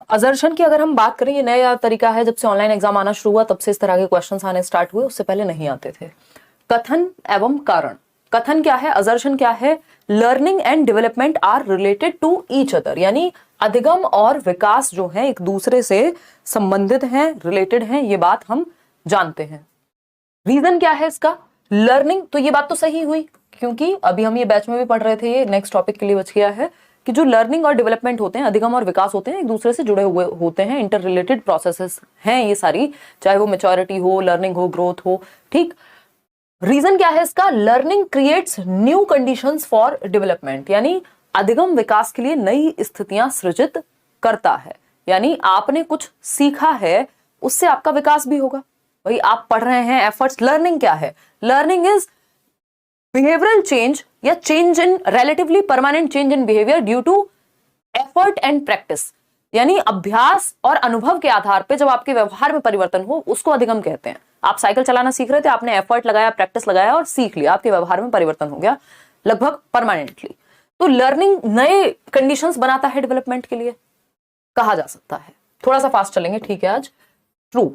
अजर्शन की अगर हम बात करें, ये नया तरीका है, जब से ऑनलाइन एग्जाम आना शुरू हुआ तब से इस तरह के क्वेश्चंस आने स्टार्ट हुए, उससे पहले नहीं आते थे। कथन एवं कारण। कथन क्या है, अजर्शन क्या है? Learning and development are related to each other, यानी अधिगम और विकास जो है एक दूसरे से संबंधित हैं, रिलेटेड हैं, ये बात हम जानते हैं। रीजन क्या है इसका? लर्निंग, तो ये बात तो सही हुई, क्योंकि अभी हम ये बैच में भी पढ़ रहे थे, ये नेक्स्ट टॉपिक के लिए बच गया है कि जो लर्निंग और डेवलपमेंट होते हैं, अधिगम और विकास होते हैं, एक दूसरे से जुड़े हुए होते हैं, इंटर रिलेटेड प्रोसेसेस हैं ये सारी, चाहे वो मैच्योरिटी हो, लर्निंग हो, ग्रोथ हो, ठीक। रीजन क्या है इसका? Learning creates new conditions for development, यानी अधिगम विकास के लिए नई स्थितियां सृजित करता है। यानी आपने कुछ सीखा है, उससे आपका विकास भी होगा। भाई आप पढ़ रहे हैं, एफर्ट्स। लर्निंग क्या है? लर्निंग इज बिहेवियरल चेंज या change in relatively permanent change in behaviour due to effort and practice, यानी अभ्यास और अनुभव के आधार पे जब आपके व्यवहार में परिवर्तन हो, उसको अधिगम कहते हैं। आप साइकिल चलाना सीख रहे थे, आपने एफर्ट लगाया, प्रैक्टिस लगाया और सीख लिया, आपके व्यवहार में परिवर्तन हो गया लगभग परमानेंटली। तो लर्निंग नए कंडीशंस बनाता है डेवलपमेंट के लिए, कहा जा सकता है। थोड़ा सा फास्ट चलेंगे, ठीक है आज। ट्रू,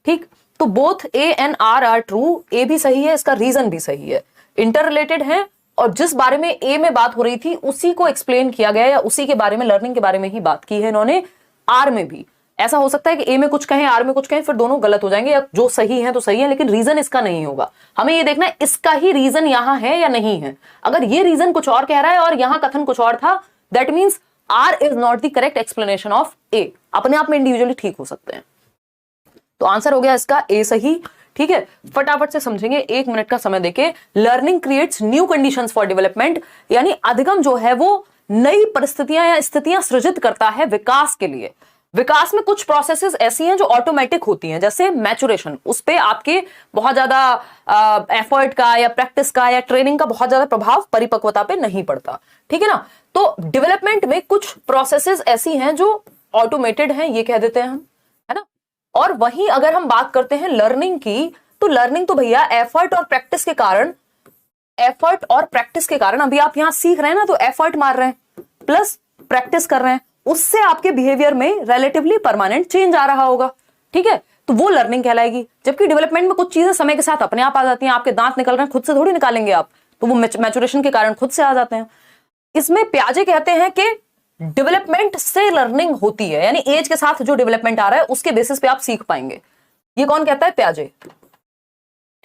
ठीक। तो both A and R are true. A भी सही है, इसका रीजन भी सही है, इंटर रिलेटेड है, और जिस बारे में ए में बात हो रही थी उसी को एक्सप्लेन किया गया, या उसी के बारे में, लर्निंग के बारे में ही बात की है इन्होंने आर में भी। ऐसा हो सकता है कि ए में कुछ कहें, आर में कुछ कहें, फिर दोनों गलत हो जाएंगे, या जो सही है तो सही है, लेकिन रीजन इसका नहीं होगा। हमें ये देखना है इसका ही रीजन यहां है या नहीं है। अगर ये रीजन कुछ और कह रहा है और यहां कथन कुछ और था, that means R is not the correct explanation of A. अपने आप में इंडिविजुअली ठीक हो सकते हैं। तो आंसर हो गया इसका ए सही, ठीक है। फटाफट से समझेंगे, 1 मिनट का समय देके। Learning creates new conditions for development, यानी अधिगम जो है वो नई परिस्थितियां या स्थितियां सृजित करता है विकास के लिए। विकास में कुछ प्रोसेसेस ऐसी हैं जो ऑटोमेटिक होती हैं, जैसे मैचुरेशन, उस पे आपके बहुत ज्यादा एफर्ट का या प्रैक्टिस का या ट्रेनिंग का बहुत ज्यादा प्रभाव परिपक्वता पे नहीं पड़ता, ठीक है ना। तो डेवलपमेंट में कुछ प्रोसेसेस ऐसी हैं जो ऑटोमेटेड हैं, ये कह देते हैं हम, है ना। और वहीं अगर हम बात करते हैं लर्निंग की, तो लर्निंग तो भैया एफर्ट और प्रैक्टिस के कारण, अभी आप यहां सीख रहे हैं ना, तो एफर्ट मार रहे हैं प्लस प्रैक्टिस कर रहे हैं, उससे आपके बिहेवियर में रिलेटिवली परमानेंट चेंज आ रहा होगा, ठीक है। तो वो लर्निंग कहलाएगी। जबकि डेवलपमेंट में कुछ चीजें समय के साथ अपने आप आ जाती हैं, आपके दांत निकल रहे हैं, खुद से थोड़ी निकालेंगे आप, तो वो मैचुरेशन के कारण खुद से आ जाते हैं। इसमें प्याजे कहते हैं कि डेवलपमेंट से लर्निंग होती है, यानी एज के साथ जो डेवलपमेंट आ रहा है उसके बेसिस पे आप सीख पाएंगे। ये कौन कहता है? प्याजे,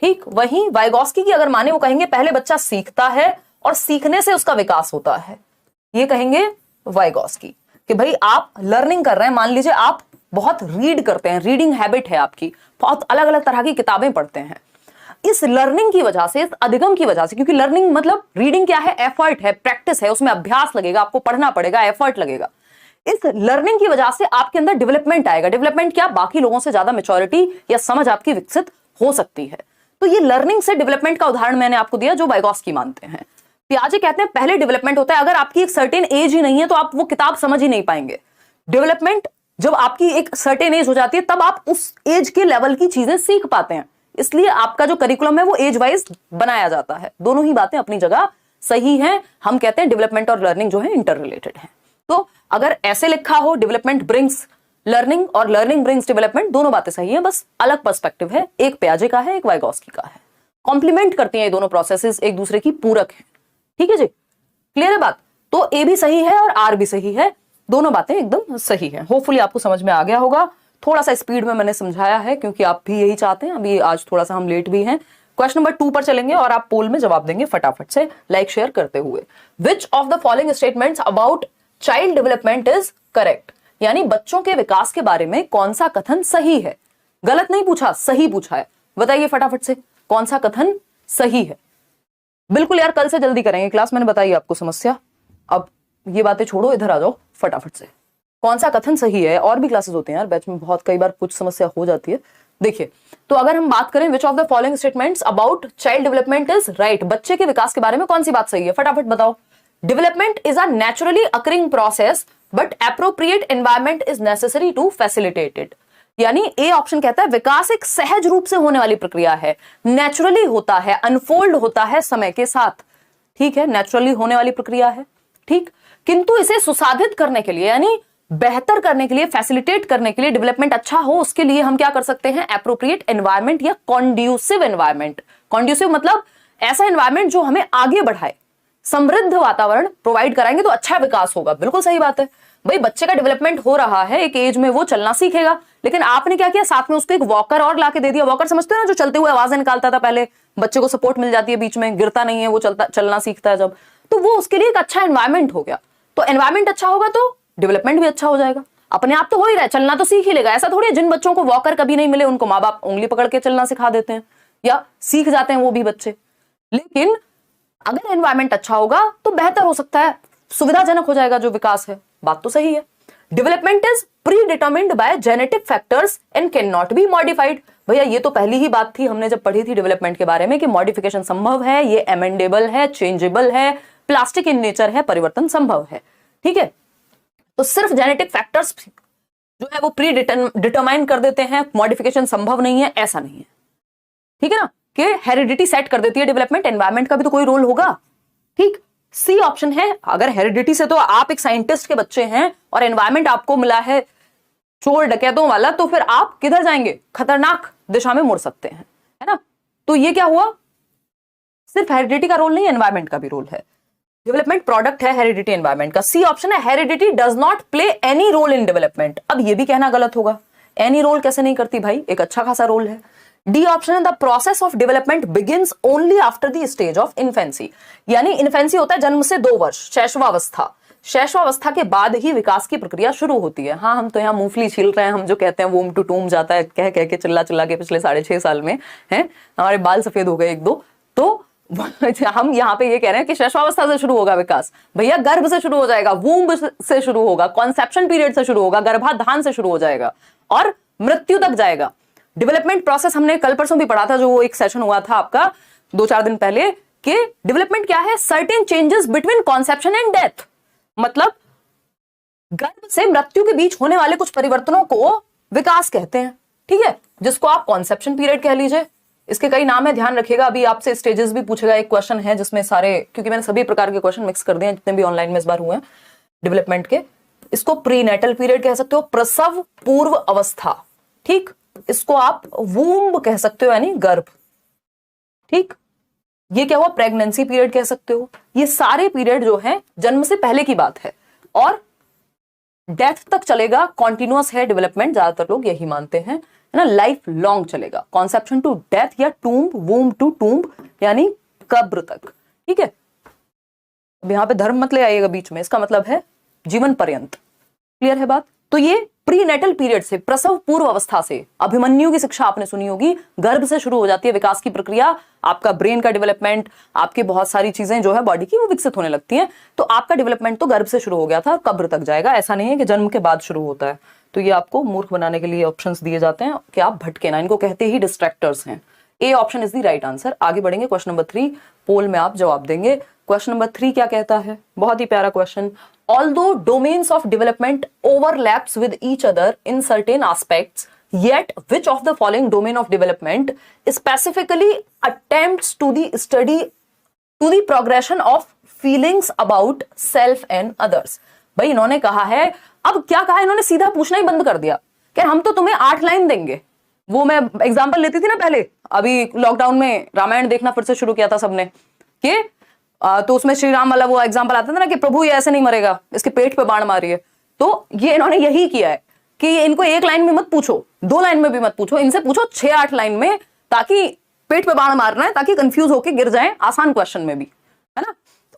ठीक। वहीं वाइगॉस्की की अगर माने, वो कहेंगे पहले बच्चा सीखता है और सीखने से उसका विकास होता है। ये कहेंगे वाइगॉस्की कि भाई आप लर्निंग कर रहे हैं, मान लीजिए आप बहुत रीड करते हैं, रीडिंग हैबिट है आपकी, बहुत अलग अलग तरह की किताबें पढ़ते हैं, इस लर्निंग की वजह से, इस अधिगम की वजह से, क्योंकि लर्निंग मतलब रीडिंग क्या है? एफर्ट है, प्रैक्टिस है, उसमें अभ्यास लगेगा, आपको पढ़ना पड़ेगा, एफर्ट लगेगा। इस लर्निंग की वजह से आपके अंदर डेवलपमेंट आएगा। डेवलपमेंट क्या? बाकी लोगों से ज्यादा मैच्योरिटी या समझ आपकी विकसित हो सकती है। तो ये लर्निंग से डेवलपमेंट का उदाहरण मैंने आपको दिया, जो वाइगॉस्की मानते हैं। पियाजे कहते हैं पहले डेवलपमेंट होता है, अगर आपकी एक सर्टेन एज ही नहीं है तो आप वो किताब समझ ही नहीं पाएंगे। डेवलपमेंट जब आपकी एक सर्टेन एज हो जाती है, तब आप उस एज के लेवल की चीजें सीख पाते हैं, इसलिए आपका जो करिकुलम है वो एज वाइज बनाया जाता है। दोनों ही बातें अपनी जगह सही हैं। हम कहते हैं डेवलपमेंट और लर्निंग जो है इंटर रिलेटेड है। तो अगर ऐसे लिखा हो डेवलपमेंट ब्रिंग्स लर्निंग और लर्निंग ब्रिंग्स डेवलपमेंट, दोनों बातें सही हैं, बस अलग पर्सपेक्टिव है, एक प्याजे का है, एक वाइगॉस्की का है। कॉम्प्लीमेंट करती हैं ये दोनों प्रोसेसेस, एक दूसरे की पूरक है, ठीक है जी। क्लियर है बात? तो ए भी सही है और आर भी सही है, दोनों बातें एकदम सही है। होपफुली आपको समझ में आ गया होगा। थोड़ा सा स्पीड में मैंने समझाया है क्योंकि आप भी यही चाहते हैं। अभी आज थोड़ा सा हम लेट भी हैं। क्वेश्चन नंबर 2 पर चलेंगे और आप पोल में जवाब देंगे फटाफट से, लाइक शेयर करते हुए। विच of the following statements about child development is correct, यानी बच्चों के विकास के बारे में कौन सा कथन सही है? गलत नहीं पूछा, सही पूछा है। बताइए फटाफट से कौन सा कथन सही है। बिल्कुल यार, कल से जल्दी करेंगे क्लास, मैंने बताई आपको समस्या। अब ये बातें छोड़ो, इधर आ जाओ फटाफट से। कौन सा कथन सही है? और भी क्लासेस होते हैं यार बैच में, बहुत कई बार कुछ समस्या हो जाती है। देखिए, तो अगर हम बात करें विच of the following statements about child development is right, बच्चे के विकास के बारे में कौन सी बात सही है? फटाफट बताओ। Development is a naturally occurring process but appropriate environment is necessary to facilitate it, यानी ए ऑप्शन कहता है विकास एक सहज रूप से होने वाली प्रक्रिया है, नेचुरली होता है, अनफोल्ड होता है समय के साथ, ठीक है, नेचुरली होने वाली प्रक्रिया है, ठीक। किंतु इसे सुसाधित करने के लिए, यानी बेहतर करने के लिए, फैसिलिटेट करने के लिए, डेवलपमेंट अच्छा हो उसके लिए हम क्या कर सकते हैं, एप्रोप्रिएट एनवायरमेंट या कॉन्ड्यूसिव एनवायरमेंट। कॉन्ड्यूसिव मतलब ऐसा एनवायरमेंट जो हमें आगे बढ़ाए, समृद्ध वातावरण प्रोवाइड कराएंगे तो अच्छा विकास होगा। बिल्कुल सही बात है भाई, बच्चे का डेवलपमेंट हो रहा है, एक एज में वो चलना सीखेगा, लेकिन आपने क्या किया, साथ में उसको एक वॉकर और लाके दे दिया। वॉकर समझते हो ना, जो चलते हुए आवाजें निकालता था पहले, बच्चे को सपोर्ट मिल जाती है, बीच में गिरता नहीं है, वो चलना सीखता है जब, तो वो उसके लिए एक अच्छा एनवायरमेंट हो गया। तो एनवायरमेंट अच्छा होगा तो डेवलपमेंट भी अच्छा हो जाएगा। अपने आप तो हो ही रहा है, चलना तो सीख ही लेगा। ऐसा थोड़ी है जिन बच्चों को वॉकर कभी नहीं मिले उनको माँ बाप उंगली पकड़ के चलना सिखा देते हैं या सीख जाते हैं वो भी बच्चे। लेकिन अगर एनवायरमेंट अच्छा होगा तो बेहतर हो सकता है, सुविधाजनक हो जाएगा जो विकास है। बात तो सही है। Development is pre determined bye genetic factors and can not be modified. भैया ये तो पहली ही बात थी हमने जब पढ़ी थी डेवलपमेंट के बारे में कि मॉडिफिकेशन संभव है, ये एमेंडेबल है, चेंजेबल है, प्लास्टिक इन नेचर है, परिवर्तन संभव है। ठीक है, तो सिर्फ जेनेटिक फैक्टर्स जो है वो प्री डिटरमाइन कर देते हैं, मॉडिफिकेशन संभव नहीं है, ऐसा नहीं है। ठीक है ना, कि हेरिडिटी सेट कर देती है डेवलपमेंट, एनवायरमेंट का भी तो कोई रोल होगा। ठीक, सी ऑप्शन है। अगर हेरिडिटी से तो आप एक साइंटिस्ट के बच्चे हैं और एनवायरमेंट आपको मिला है चोर डकैतों वाला, तो फिर आप किधर जाएंगे, खतरनाक दिशा में मुड़ सकते हैं, है ना। तो ये क्या हुआ, सिर्फ हेरिडिटी का रोल नहीं, एनवायरमेंट का भी रोल है। डेवलपमेंट प्रोडक्ट है हेरिडिटी एनवायरमेंट का। सी ऑप्शन है, heredity does not play any role in development. अब ये भी कहना गलत होगा, एनी रोल कैसे नहीं करती भाई, एक अच्छा खासा रोल है। डी ऑप्शन है, the process of development begins only after the stage of infancy. यानी इन्फेंसी होता है जन्म से 2 वर्ष, शैशवावस्था। शैशवावस्था के बाद ही विकास की प्रक्रिया शुरू होती है। हाँ, हम तो यहाँ मूंगफली छील रहे हैं, हम जो कहते हैं वोम टू टूम जाता है, कह कह के चिल्ला चिल्ला के पिछले 6.5 साल में है, हमारे बाल सफेद हो गए 1-2, तो हम यहाँ पे ये कह रहे हैं कि शैशवावस्था से शुरू होगा विकास। भैया गर्भ से शुरू हो जाएगा, वूम्ब से शुरू होगा, कॉन्सेप्शन पीरियड से शुरू होगा, गर्भाधान से शुरू हो जाएगा और मृत्यु तक जाएगा। डेवलपमेंट प्रोसेस हमने कल परसों भी पढ़ा था, जो वो एक सेशन हुआ था आपका 2-4 दिन पहले, कि डेवलपमेंट क्या है, certain changes between conception and death. मतलब गर्भ से मृत्यु के बीच होने वाले कुछ परिवर्तनों को विकास कहते हैं। ठीक है, जिसको आप कॉन्सेप्शन पीरियड कह लीजिए। इसके कई नाम है, ध्यान रखिएगा। अभी आपसे स्टेजेस भी पूछेगा, एक क्वेश्चन है जिसमें सारे, क्योंकि मैंने सभी प्रकार के क्वेश्चन मिक्स कर दिए हैं जितने भी ऑनलाइन में इस बार हुए हैं डेवलपमेंट के। इसको प्रीनेटल पीरियड कह सकते हो, प्रसव पूर्व अवस्था। ठीक, इसको आप वूम्ब कह सकते हो, यानी गर्भ। ठीक, ये क्या हुआ, प्रेगनेंसी पीरियड कह सकते हो। ये सारे पीरियड जो है जन्म से पहले की बात है और डेथ तक चलेगा, कॉन्टिन्यूअस है डेवलपमेंट, ज्यादातर लोग यही मानते हैं, है ना, लाइफ लॉन्ग चलेगा। कॉन्सेप्शन टू डेथ या टूम्ब, वूम्ब टू टूम्ब, यानी कब्र तक। ठीक है, अब यहां पे धर्म मत ले आइएगा बीच में, इसका मतलब है जीवन पर्यंत। क्लियर है बात। तो ये प्रीनेटल पीरियड से, प्रसव पूर्व अवस्था से, अभिमन्यु की शिक्षा आपने सुनी होगी, गर्भ से शुरू हो जाती है विकास की प्रक्रिया। आपका ब्रेन का डेवलपमेंट, आपकी बहुत सारी चीजें जो है बॉडी की वो विकसित होने लगती हैं। तो आपका डेवलपमेंट तो गर्भ से शुरू हो गया था और कब्र तक जाएगा, ऐसा नहीं है कि जन्म के बाद शुरू होता है। तो ये आपको मूर्ख बनाने के लिए ऑप्शंस दिए जाते हैं कि आप भटके ना, इनको कहते ही डिस्ट्रैक्टर्स हैं। A option is the right answer. आगे बढ़ेंगे, क्वेश्चन नंबर 3 पोल में आप जवाब देंगे। क्वेश्चन नंबर 3 क्या कहता है, बहुत ही प्यारा question. Although domains of development overlaps with each other in certain aspects, yet which of the following domain of development specifically attempts to the progression of feelings about self and others? भाई इन्होंने कहा है, अब क्या कहा इन्होंने, सीधा पूछना ही बंद कर दिया कि हम तो तुम्हें 8 लाइन देंगे। वो मैं एग्जाम्पल लेती थी ना पहले, अभी लॉकडाउन में रामायण देखना फिर से शुरू किया था सबने, कि तो उसमें श्री राम वाला वो एग्जांपल आता था ना कि प्रभु ये ऐसे नहीं मरेगा, इसके पेट पे बाण मारिए। तो ये इन्होंने यही किया है कि इनको 1 लाइन में मत पूछो, 2 लाइन में भी मत पूछो, इनसे पूछो 6-8 लाइन में, ताकि पेट पे बाण मारना है, ताकि कंफ्यूज होके गिर जाए आसान क्वेश्चन में भी, है ना।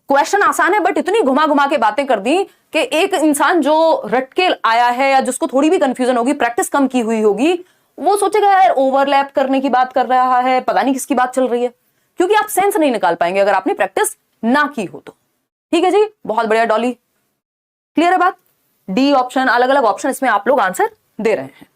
क्वेश्चन आसान है बट इतनी घुमा घुमा के बातें कर दी कि एक इंसान जो रट के आया है या जिसको थोड़ी भी कंफ्यूजन होगी, प्रैक्टिस कम की हुई होगी, वो सोचेगा यार ओवरलैप करने की बात कर रहा है, पता नहीं किसकी बात चल रही है, क्योंकि आप सेंस नहीं निकाल पाएंगे अगर आपने प्रैक्टिस ना की हो तो। ठीक है जी, बहुत बढ़िया डॉली, क्लियर है बात। डी ऑप्शन, अलग अलग ऑप्शन इसमें आप लोग आंसर दे रहे हैं।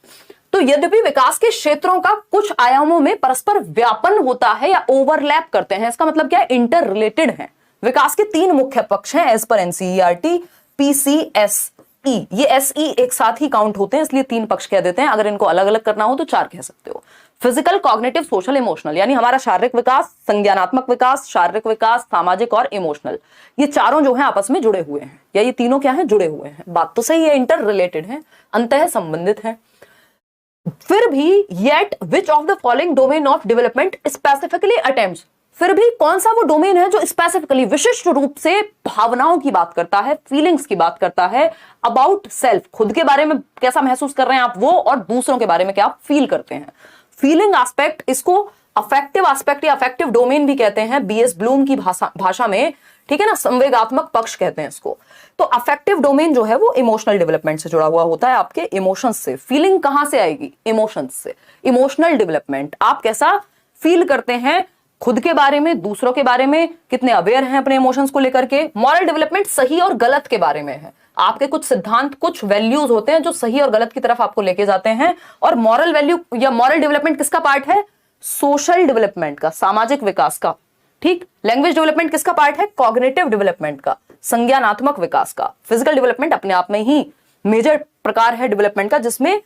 तो यद्यपि विकास के क्षेत्रों का कुछ आयामों में परस्पर व्यापन होता है या ओवरलैप करते हैं, इसका मतलब क्या है, इंटर रिलेटेड है। विकास के 3 मुख्य पक्ष हैं एज पर एनसीईआरटी, पीसीएसई, ये एसई एक साथ ही काउंट होते हैं, इसलिए 3 पक्ष कह देते हैं। अगर इनको अलग अलग करना हो तो 4 कह सकते हो। फिजिकल, कॉग्निटिव, सोशल, इमोशनल, यानी हमारा शारीरिक विकास, संज्ञानात्मक विकास, शारीरिक विकास, सामाजिक और इमोशनल, ये चारों जो हैं आपस में जुड़े हुए हैं, या ये तीनों क्या हैं, जुड़े हुए हैं। बात तो सही है, इंटर रिलेटेड है, अंतः संबंधित है। फिर भी yet which of the following domain of development specifically attempts, फिर भी कौन सा वो डोमेन है जो स्पेसिफिकली विशिष्ट रूप से भावनाओं की बात करता है, फीलिंग्स की बात करता है, अबाउट सेल्फ, खुद के बारे में कैसा महसूस कर रहे हैं आप वो, और दूसरों के बारे में क्या आप फील करते हैं। फीलिंग एस्पेक्ट, इसको अफेक्टिव एस्पेक्ट या अफेक्टिव डोमेन भी कहते हैं बीएस ब्लूम की भाषा में, ठीक है ना, संवेगात्मक पक्ष कहते हैं इसको। तो अफेक्टिव डोमेन जो है वो इमोशनल डेवलपमेंट से जुड़ा हुआ होता है, आपके इमोशंस से। फीलिंग कहां से आएगी, इमोशंस से। इमोशनल डेवलपमेंट, आप कैसा फील करते हैं खुद के बारे में, दूसरों के बारे में, कितने अवेयर हैं अपने इमोशंस को लेकर के। मॉरल डेवलपमेंट सही और गलत के बारे में है, आपके कुछ सिद्धांत, कुछ वैल्यूज होते हैं जो सही और गलत की तरफ आपको लेके जाते हैं। और मॉरल वैल्यू या मॉरल डेवलपमेंट किसका पार्ट है, सोशल डेवलपमेंट का, सामाजिक विकास का, ठीक। लैंग्वेज डेवलपमेंट किसका पार्ट है, कॉग्निटिव डेवलपमेंट का, संज्ञानात्मक विकास का। फिजिकल डेवलपमेंट अपने आप में ही मेजर प्रकार है डेवलपमेंट का, जिसमें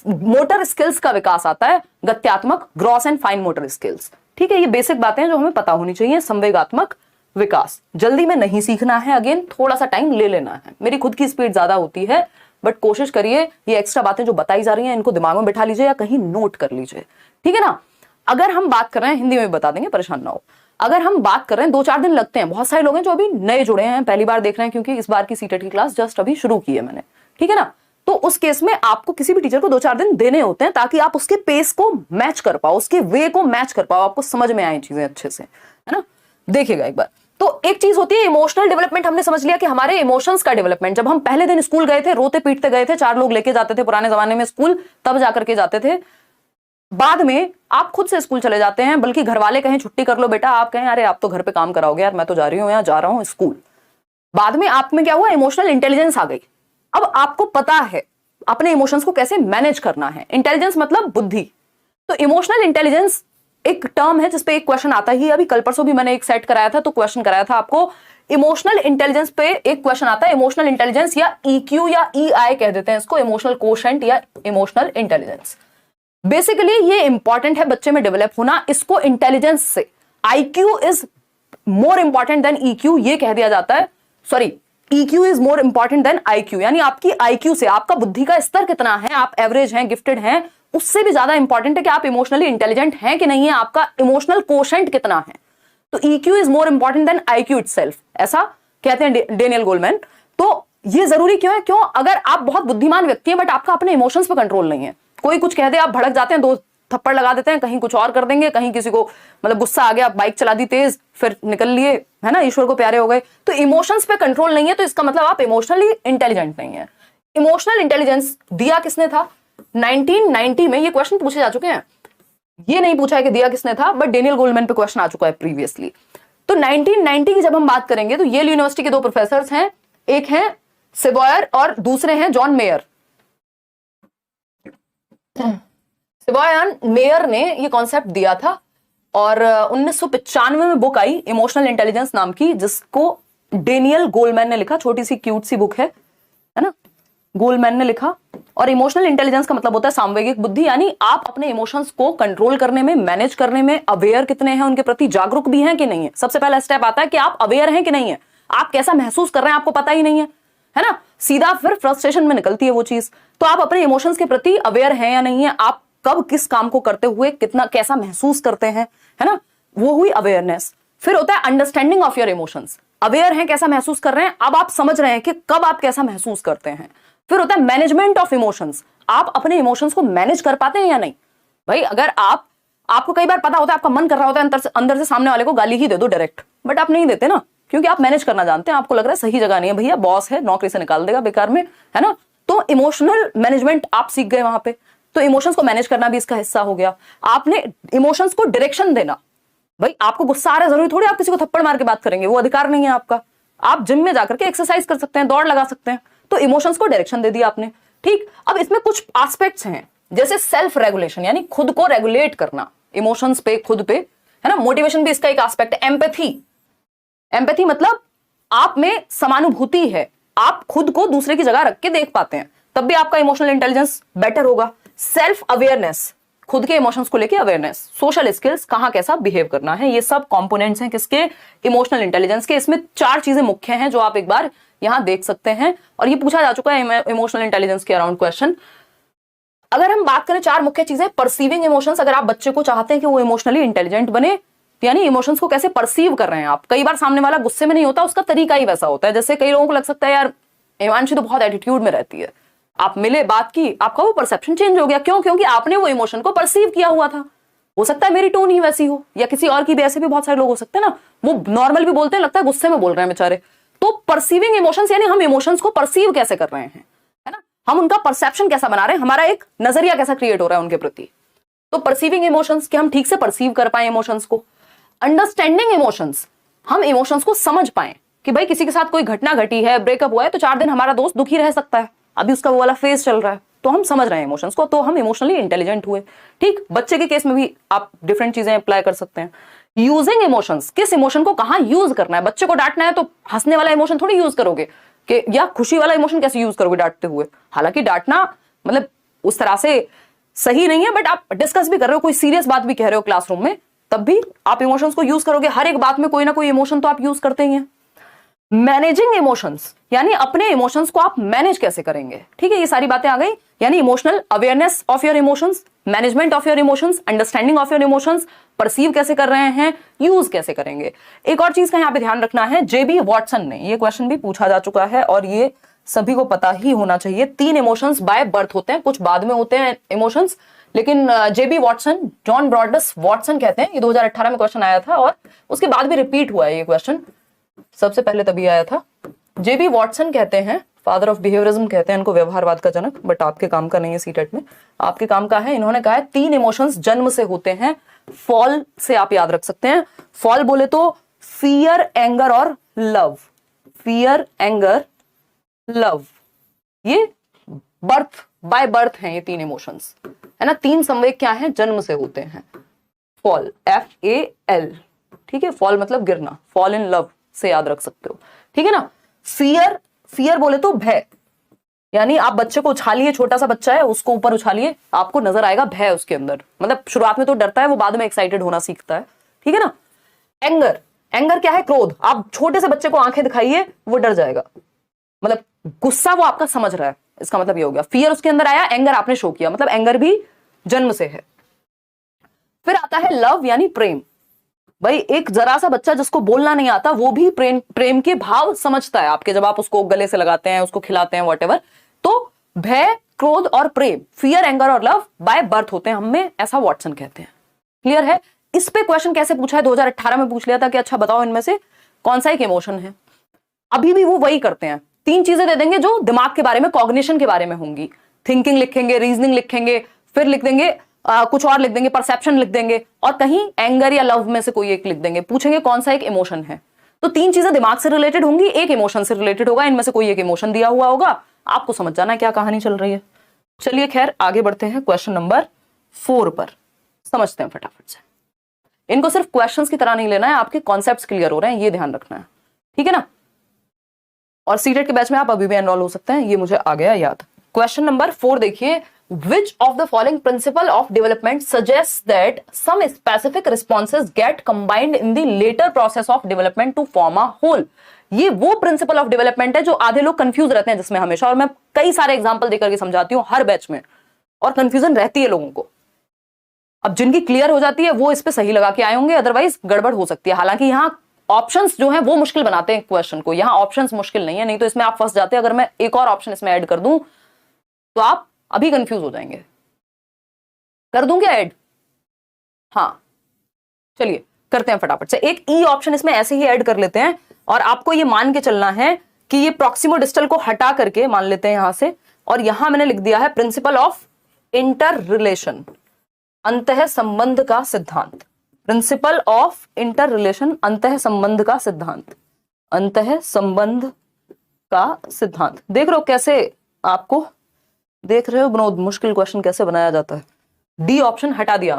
मोटर स्किल्स का विकास आता है, गत्यात्मक, gross and fine motor skills, ठीक है। ये बेसिक बातें हैं जो हमें पता होनी चाहिए। संवेगात्मक विकास जल्दी में नहीं सीखना है, अगेन थोड़ा सा टाइम ले लेना है। मेरी खुद की स्पीड ज्यादा होती है, बट कोशिश करिए ये एक्स्ट्रा बातें जो बताई जा रही हैं इनको दिमाग में बिठा लीजिए या कहीं नोट कर लीजिए, ठीक है ना। अगर हम बात कर रहे हैं, हिंदी में बता देंगे, परेशान ना हो। अगर हम बात कर रहे हैं, 2-4 दिन लगते हैं, बहुत सारे लोग हैं जो अभी नए जुड़े हैं, पहली बार देख रहे हैं, क्योंकि इस बार की सीटेट की क्लास जस्ट अभी शुरू की है मैंने, ठीक है ना। तो उस केस में आपको किसी भी टीचर को 2-4 दिन देने होते हैं ताकि आप उसके पेस को मैच कर पाओ, उसके वे को मैच कर पाओ, आपको समझ में आए चीजें अच्छे से, है ना। देखिएगा एक बार, तो एक चीज होती है इमोशनल डेवलपमेंट। हमने समझ लिया कि हमारे इमोशंस का डेवलपमेंट, जब हम पहले दिन स्कूल गए थे, रोते पीटते गए थे, 4 लोग लेके जाते थे पुराने जमाने में स्कूल, तब जाकर के जाते थे। बाद में आप खुद से स्कूल चले जाते हैं, बल्कि घर वाले कहें छुट्टी कर लो बेटा, आप कहें अरे आप तो घर पे काम कराओगे यार, मैं तो जा रही हूं, यहाँ जा रहा हूं स्कूल। बाद में आप में क्या हुआ, इमोशनल इंटेलिजेंस आ गई। अब आपको पता है अपने इमोशंस को कैसे मैनेज करना है। इंटेलिजेंस मतलब बुद्धि। तो इमोशनल इंटेलिजेंस एक टर्म है जिसपे एक क्वेश्चन आता ही, अभी कल परसों भी मैंने एक सेट कराया था, तो क्वेश्चन कराया था आपको इमोशनल इंटेलिजेंस पे। एक क्वेश्चन आता है इमोशनल इंटेलिजेंस, या EQ या EI कह देते हैं इसको, इमोशनल कोशेंट या इमोशनल इंटेलिजेंस। बेसिकली ये इंपॉर्टेंट है बच्चे में डेवलप होना, इसको इंटेलिजेंस से IQ is more important than EQ ये कह दिया जाता है, sorry EQ is more important than IQ, यानी आपकी IQ से, आपका बुद्धि का स्तर कितना है, आप एवरेज हैं, गिफ्टेड हैं, उससे भी ज्यादा इंपॉर्टेंट है कि आप इमोशनली इंटेलिजेंट हैं कि नहीं है, आपका इमोशनल कोशेंट कितना है। तो EQ is more important than IQ itself, ऐसा कहते हैं डेनियल गोलमैन। तो ये जरूरी क्यों है, क्यों, अगर आप बहुत बुद्धिमान व्यक्ति हैं बट आपका अपने इमोशंस पे कंट्रोल नहीं है, कोई कुछ कह दे आप भड़क जाते हैं, 2 थप्पड़ लगा देते हैं, कहीं कुछ और कर देंगे, कहीं किसी को मतलब गुस्सा आ गया, बाइक चला दी तेज, फिर निकल लिए, है ना, ईश्वर को प्यारे हो गए। तो इमोशंस पे कंट्रोल नहीं है, तो इसका मतलब आप इमोशनली इंटेलिजेंट नहीं है। इमोशनल इंटेलिजेंस दिया किसने था, 1990 में ये क्वेश्चन पूछे जा चुके हैं। ये नहीं पूछा है कि दिया किसने था, बट डेनियल गोल्डमैन पे क्वेश्चन आ चुका है प्रीवियसली। तो 1990 की जब हम बात करेंगे तो येल यूनिवर्सिटी के 2 प्रोफेसर हैं, एक हैं सेबॉयर और दूसरे हैं जॉन मेयर। सेबॉयर मेयर ने ये कॉन्सेप्ट दिया था, और 1995 में बुक आई इमोशनल इंटेलिजेंस नाम की, जिसको डेनियल गोलमैन ने लिखा। छोटी सी क्यूट सी बुक है ना, गोलमैन ने लिखा। और इमोशनल इंटेलिजेंस का मतलब होता है सामवेगिक बुद्धि, यानी आप अपने इमोशंस को कंट्रोल करने में, मैनेज करने में अवेयर कितने हैं, उनके प्रति जागरूक भी हैं कि नहीं है। सबसे पहला स्टेप आता है कि आप अवेयर हैं कि नहीं है, आप कैसा महसूस कर रहे हैं आपको पता ही नहीं है ना। सीधा फिर फ्रस्ट्रेशन में निकलती है वो चीज। तो आप अपने इमोशंस के प्रति अवेयर हैं या नहीं है, आप कब किस काम को करते हुए कितना कैसा महसूस करते हैं, है ना, वो हुई अवेयरनेस। फिर होता है understanding of your emotions, aware हैं, कैसा महसूस कर रहे हैं, अब आप समझ रहे हैं कि कब आप कैसा महसूस करते हैं। फिर होता है मैनेजमेंट ऑफ इमोशंस, आप अपने इमोशंस को मैनेज कर पाते हैं या नहीं। भाई अगर आपको कई बार पता होता है, आपका मन कर रहा होता है अंदर से सामने वाले को गाली ही दे दो डायरेक्ट, बट आप नहीं देते ना, क्योंकि आप मैनेज करना जानते हैं, आपको लग रहा है सही जगह नहीं है, भैया बॉस है, नौकरी से निकाल देगा बेकार में, है ना। तो इमोशनल मैनेजमेंट आप सीख गए वहां पे। तो इमोशंस को मैनेज करना भी इसका हिस्सा हो गया। आपने इमोशंस को डायरेक्शन देना, भाई आपको गुस्सा आ रहा है, जरूरी थोड़ी आप किसी को थप्पड़ मार के बात करेंगे, वो अधिकार नहीं है आपका। आप जिम में जाकर के एक्सरसाइज कर सकते हैं, दौड़ लगा सकते हैं। तो इमोशंस को डायरेक्शन दे दिया आपने, ठीक। अब इसमें कुछ एस्पेक्ट्स हैं, जैसे सेल्फ रेगुलेशन, यानी खुद को रेगुलेट करना इमोशंस पे, खुद पे, है ना। मोटिवेशन भी इसका एक एस्पेक्ट है। एम्पैथी मतलब आप में समानुभूति है, आप खुद को दूसरे की जगह रख के देख पाते हैं, तब भी आपका इमोशनल इंटेलिजेंस बेटर होगा। सेल्फ अवेयरनेस, खुद के इमोशंस को लेके अवेयरनेस, सोशल स्किल्स, कहाँ कैसा बिहेव करना है, ये सब कंपोनेंट्स हैं किसके, इमोशनल इंटेलिजेंस के। इसमें 4 चीजें मुख्य हैं जो आप एक बार यहां देख सकते हैं, और ये पूछा जा चुका है इमोशनल इंटेलिजेंस के अराउंड क्वेश्चन। अगर हम बात करें 4 मुख्य चीजें, परसीविंग इमोशंस, अगर आप बच्चे को चाहते हैं कि वो इमोशनली इंटेलिजेंट बने, यानी इमोशंस को कैसे परसीव कर रहे हैं आप। कई बार सामने वाला गुस्से में नहीं होता, उसका तरीका ही वैसा होता है। जैसे कई लोगों को लग सकता है यार हिमांशी तो बहुत एटीट्यूड में रहती है, आप मिले, बात की, आपका वो परसेप्शन चेंज हो गया। क्यों? क्योंकि आपने वो इमोशन को परसीव किया हुआ था। हो सकता है मेरी टोन ही वैसी हो, या किसी और की भी, ऐसे भी बहुत सारे लोग हो सकते हैं ना, वो नॉर्मल भी बोलते हैं, लगता है गुस्से में बोल रहे हैं बेचारे। तो परसीविंग इमोशंस यानी हम इमोशंस को परसीव कैसे कर रहे हैं, है ना, हम उनका परसेप्शन कैसा बना रहे हैं, हमारा एक नजरिया कैसा क्रिएट हो रहा है उनके प्रति। तो परसीविंग इमोशंस, कि हम ठीक से परसीव कर पाए इमोशंस को। अंडरस्टैंडिंग इमोशंस, हम इमोशंस को समझ पाए कि भाई किसी के साथ कोई घटना घटी है, ब्रेकअप हुआ है, तो 4 दिन हमारा दोस्त दुखी रह सकता है, अभी उसका वो वाला फेज चल रहा है, तो हम समझ रहे हैं इमोशंस को, तो हम इमोशनली इंटेलिजेंट हुए। ठीक, बच्चे के केस में भी आप डिफरेंट चीजें अप्लाई कर सकते हैं। यूजिंग इमोशंस, किस इमोशन को कहां यूज करना है। बच्चे को डांटना है तो हंसने वाला इमोशन थोड़ी यूज करोगे, कि या खुशी वाला इमोशन कैसे यूज करोगे डांटते हुए। हालांकि डांटना मतलब उस तरह से सही नहीं है, बट आप डिस्कस भी कर रहे हो, कोई सीरियस बात भी कह रहे हो क्लासरूम में, तब भी आप इमोशंस को यूज करोगे। हर एक बात में कोई ना कोई इमोशन तो आप यूज करते ही हैं। मैनेजिंग इमोशंस, यानी अपने इमोशंस को आप मैनेज कैसे करेंगे। ठीक है, ये सारी बातें आ गई, यानी emotional awareness of your emotions, management of your emotions, understanding of your emotions, perceive कैसे कर रहे हैं, यूज कैसे करेंगे। एक और चीज का यहाँ पे ध्यान रखना है, जेबी वॉटसन ने ये क्वेश्चन भी पूछा जा चुका है, और ये सभी को पता ही होना चाहिए। 3 इमोशंस बाय बर्थ होते हैं, कुछ बाद में होते हैं इमोशंस, लेकिन जेबी वॉटसन, जॉन ब्रॉडस वॉटसन कहते हैं, ये 2018 में क्वेश्चन आया था, और उसके बाद भी रिपीट हुआ है ये क्वेश्चन, सबसे पहले तभी आया था। जेबी वॉटसन कहते हैं, फादर ऑफ बिहेवियरिज्म कहते हैं इनको, व्यवहारवाद का जनक, बट आपके काम का नहीं है सीटेट में, आपके काम का है। इन्होंने कहा है 3 इमोशंस जन्म से होते हैं। फॉल से आप याद रख सकते हैं, फॉल बोले तो फियर, एंगर और लव। फियर, एंगर, लव, ये बर्थ, बाय बर्थ हैं ये 3 इमोशंस, है ना। 3 संवेग क्या हैं, जन्म से होते हैं। फॉल, FAL, ठीक है, फॉल मतलब गिरना, फॉल इन लव से याद रख सकते हो, ठीक है ना। फियर, फियर बोले तो भय, यानी आप बच्चे को उछालिए, छोटा सा बच्चा है उसको ऊपर उछालिए, आपको नजर आएगा भय उसके अंदर, मतलब शुरुआत में तो डरता है, वो बाद में एक्साइटेड होना सीखता है, ठीक है ना। एंगर, एंगर क्या है, क्रोध। आप छोटे से बच्चे को आंखें दिखाइए, वो डर जाएगा, मतलब गुस्सा वो आपका समझ रहा है, इसका मतलब ये हो गया। फियर उसके अंदर आया, एंगर आपने शो किया, मतलब एंगर भी जन्म से है। फिर आता है लव, यानी प्रेम। भाई एक जरा सा बच्चा जिसको बोलना नहीं आता, वो भी प्रेम के भाव समझता है आपके, जब आप उसको गले से लगाते हैं, उसको खिलाते हैं, व्हाटएवर। तो भय, क्रोध और प्रेम, फियर, एंगर और लव बाय बर्थ होते हैं हमें, ऐसा वॉटसन कहते हैं। क्लियर है। इस पे क्वेश्चन कैसे पूछा है, 2018 में पूछ लिया था कि अच्छा बताओ इनमें से कौन सा एक इमोशन है। अभी भी वो वही करते हैं, 3 चीजें दे देंगे जो दिमाग के बारे में, कॉग्निशन के बारे में होंगी। थिंकिंग लिखेंगे, रीजनिंग लिखेंगे, फिर लिख देंगे कुछ और लिख देंगे, परसेप्शन लिख देंगे, और कहीं एंगर या लव में से कोई एक लिख देंगे। पूछेंगे कौन सा एक इमोशन है, तो 3 चीजें दिमाग से रिलेटेड होंगी, एक इमोशन से रिलेटेड होगा, इनमें से कोई एक इमोशन दिया हुआ होगा, आपको समझ जाना है क्या कहानी चल रही है। चलिए खैर आगे बढ़ते हैं, क्वेश्चन नंबर 4 पर समझते हैं फटाफट से। इनको सिर्फ क्वेश्चंस की तरह नहीं लेना है, आपके कॉन्सेप्ट्स क्लियर हो रहे हैं, ये ध्यान रखना है, ठीक है ना। और सीटेट के बैच में आप अभी भी एनरोल हो सकते हैं, ये मुझे आ गया याद। क्वेश्चन नंबर 4 देखिए, which of the following principle of development suggests that some specific responses get combined in the later process of development to form a whole। ये वो प्रिंसिपल ऑफ डेवलपमेंट है जो आधे लोग कंफ्यूज रहते हैं जिसमें हमेशा, और मैं कई सारे एग्जांपल देकर के समझाती हूं हर बैच में, और कंफ्यूजन रहती है लोगों को। अब जिनकी क्लियर हो जाती है वो इस पे सही लगा के आए होंगे, अदरवाइज गड़बड़ हो सकती है। हालांकि यहाँ ऑप्शंस जो हैं वो मुश्किल बनाते हैं क्वेश्चन को, यहाँ ऑप्शंस मुश्किल नहीं है, नहीं तो इसमें आप फंस जाते हैं। अगर मैं एक और ऑप्शन इसमें ऐड कर दूं तो आप अभी कंफ्यूज हो जाएंगे। कर दूं क्या ऐड? हाँ चलिए करते हैं फटाफट से। एक ई ऑप्शन इसमें ऐसे ही ऐड कर लेते हैं, और आपको ये मान के चलना है कि ये प्रॉक्सिमो डिस्टल को हटा करके मान लेते हैं यहां से, और यहां मैंने लिख दिया है प्रिंसिपल ऑफ इंटर रिलेशन, अंतः संबंध का सिद्धांत। प्रिंसिपल ऑफ इंटर रिलेशन, अंतः संबंध का सिद्धांत, अंतः संबंध का सिद्धांत। देख रहे हो कैसे, आपको देख रहे हो बहुत मुश्किल क्वेश्चन कैसे बनाया जाता है। डी ऑप्शन हटा दिया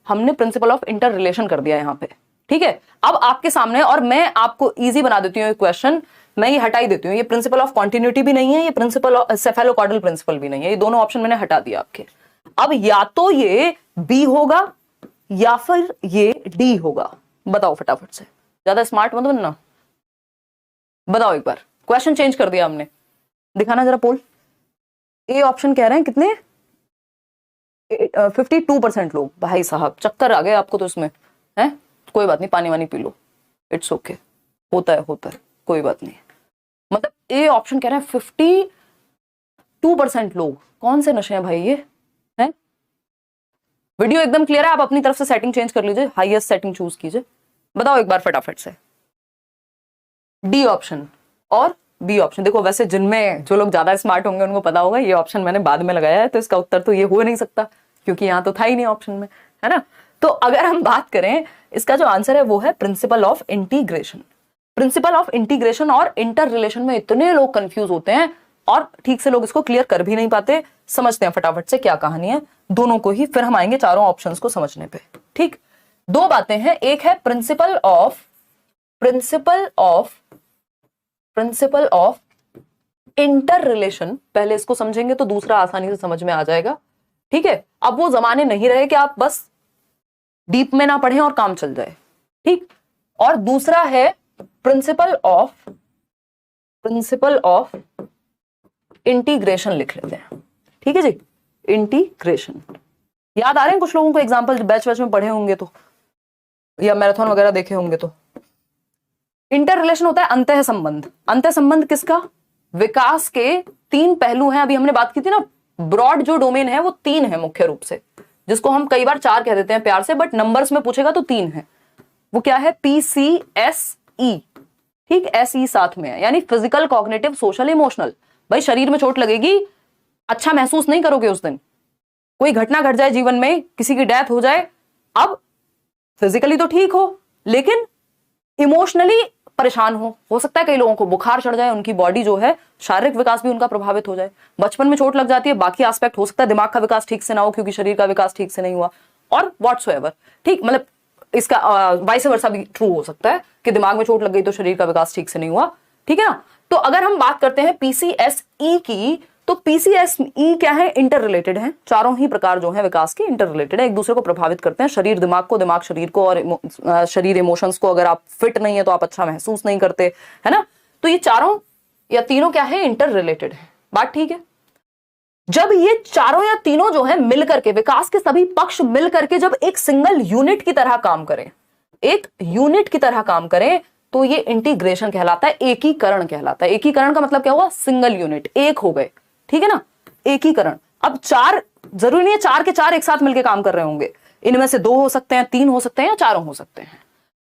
हमने प्रिंसिपल ऑफ इंटर रिलेशन कर दिया यहां पे, ठीक है। अब आपके सामने, और मैं आपको इजी बना देती हूँ क्वेश्चन, मैं ये हटा ही देती हूँ। ये प्रिंसिपल ऑफ कॉन्टिन्यूटी भी नहीं है, ये प्रिंसिपल ऑफ सेफेलोकॉर्डल प्रिंसिपल भी नहीं है, ये दोनों ऑप्शन मैंने हटा दिया आपके। अब या तो ये बी होगा या फिर ये डी होगा? बताओ फटाफट से, ज्यादा स्मार्ट मत बनना, बताओ एक बार। क्वेश्चन चेंज कर दिया हमने, दिखाना जरा पोल। ए ऑप्शन कह रहे हैं कितने, 52% लोग। भाई साहब चक्कर आ गए आपको तो इसमें है, कोई बात नहीं, पानी वानी पी लो, इट्स ओके, होता है कोई बात नहीं। मतलब ए ऑप्शन कह रहे हैं 52% लोग। कौन से नशे हैं भाई ये है? वीडियो एकदम क्लियर है, आप अपनी तरफ से सेटिंग चेंज कर लीजिए, हाईएस्ट सेटिंग चूज कीजिए। बताओ एक बार फटाफट से, डी ऑप्शन और बी ऑप्शन। देखो वैसे जिनमें जो लोग ज्यादा स्मार्ट होंगे उनको पता होगा ये ऑप्शन मैंने बाद में लगाया है, तो इसका उत्तर तो ये हो नहीं सकता क्योंकि यहाँ तो था ही नहीं ऑप्शन में, है ना। तो अगर हम बात करें, इसका जो आंसर है वो है principle of integration. Principle of integration और इंटर रिलेशन में इतने लोग कंफ्यूज होते हैं और ठीक से लोग इसको क्लियर कर भी नहीं पाते। समझते हैं फटाफट से क्या कहानी है दोनों को ही, फिर हम आएंगे चारों ऑप्शंस को समझने पे। ठीक, दो बातें हैं, एक है प्रिंसिपल ऑफ इंटर रिलेशन। पहले इसको समझेंगे तो दूसरा आसानी से समझ में आ जाएगा। ठीक है, अब वो जमाने नहीं रहे कि आप बस डीप में ना पढ़ें और काम चल जाए। ठीक, और दूसरा है प्रिंसिपल ऑफ इंटीग्रेशन, लिख लेते हैं। ठीक है जी, इंटीग्रेशन याद आ रहे हैं कुछ लोगों को? एग्जाम्पल बैच में पढ़े होंगे तो, या मैराथन वगैरह देखे होंगे तो। इंटर रिलेशन होता है अंतः संबंध। अंतः संबंध किसका? विकास के तीन पहलू हैं। अभी हमने बात की थी ना, ब्रॉड जो डोमेन है वो तीन है मुख्य रूप से, जिसको हम कई बार चार कह देते हैं प्यार से, बट नंबर्स में पूछेगा तो तीन है। वो क्या है? PCSE। ठीक, SE साथ में है, यानी फिजिकल, कॉग्निटिव, सोशल, इमोशनल। भाई शरीर में चोट लगेगी, अच्छा महसूस नहीं करोगे उस दिन। कोई घटना घट जाए जीवन में, किसी की डेथ हो जाए, अब फिजिकली तो ठीक हो लेकिन इमोशनली परेशान हो सकता है कई लोगों को बुखार चढ़ जाए, उनकी बॉडी जो है शारीरिक विकास भी उनका प्रभावित हो जाए। बचपन में चोट लग जाती है, बाकी एस्पेक्ट हो सकता है दिमाग का विकास ठीक से ना हो क्योंकि शरीर का विकास ठीक से नहीं हुआ, और व्हाट्सोएवर। ठीक, मतलब इसका वाइस वर्सा भी ट्रू हो सकता है कि दिमाग में चोट लग गई तो शरीर का विकास ठीक से नहीं हुआ। ठीक है ना। तो अगर हम बात करते हैं PCSE की, तो PCSE क्या है? इंटर रिलेटेड है। चारों ही प्रकार जो है विकास के इंटर रिलेटेड है, एक दूसरे को प्रभावित करते हैं। शरीर दिमाग को, दिमाग शरीर को, और शरीर इमोशंस को। अगर आप फिट नहीं है तो आप अच्छा महसूस नहीं करते, है ना। तो ये चारों या तीनों क्या है? इंटर रिलेटेड है। बात ठीक है। जब ये चारों या तीनों जो है मिलकर के, विकास के सभी पक्ष मिलकर के जब एक सिंगल यूनिट की तरह काम करें, एक यूनिट की तरह काम करें, तो ये इंटीग्रेशन कहलाता है, एकीकरण कहलाता है। एकीकरण का मतलब क्या हुआ? सिंगल यूनिट, एक हो गए। ठीक है ना, एकीकरण। अब चार, जरूरी नहीं है चार के चार एक साथ मिलकर काम कर रहे होंगे, इनमें से दो हो सकते हैं, तीन हो सकते हैं, या चारों हो सकते हैं।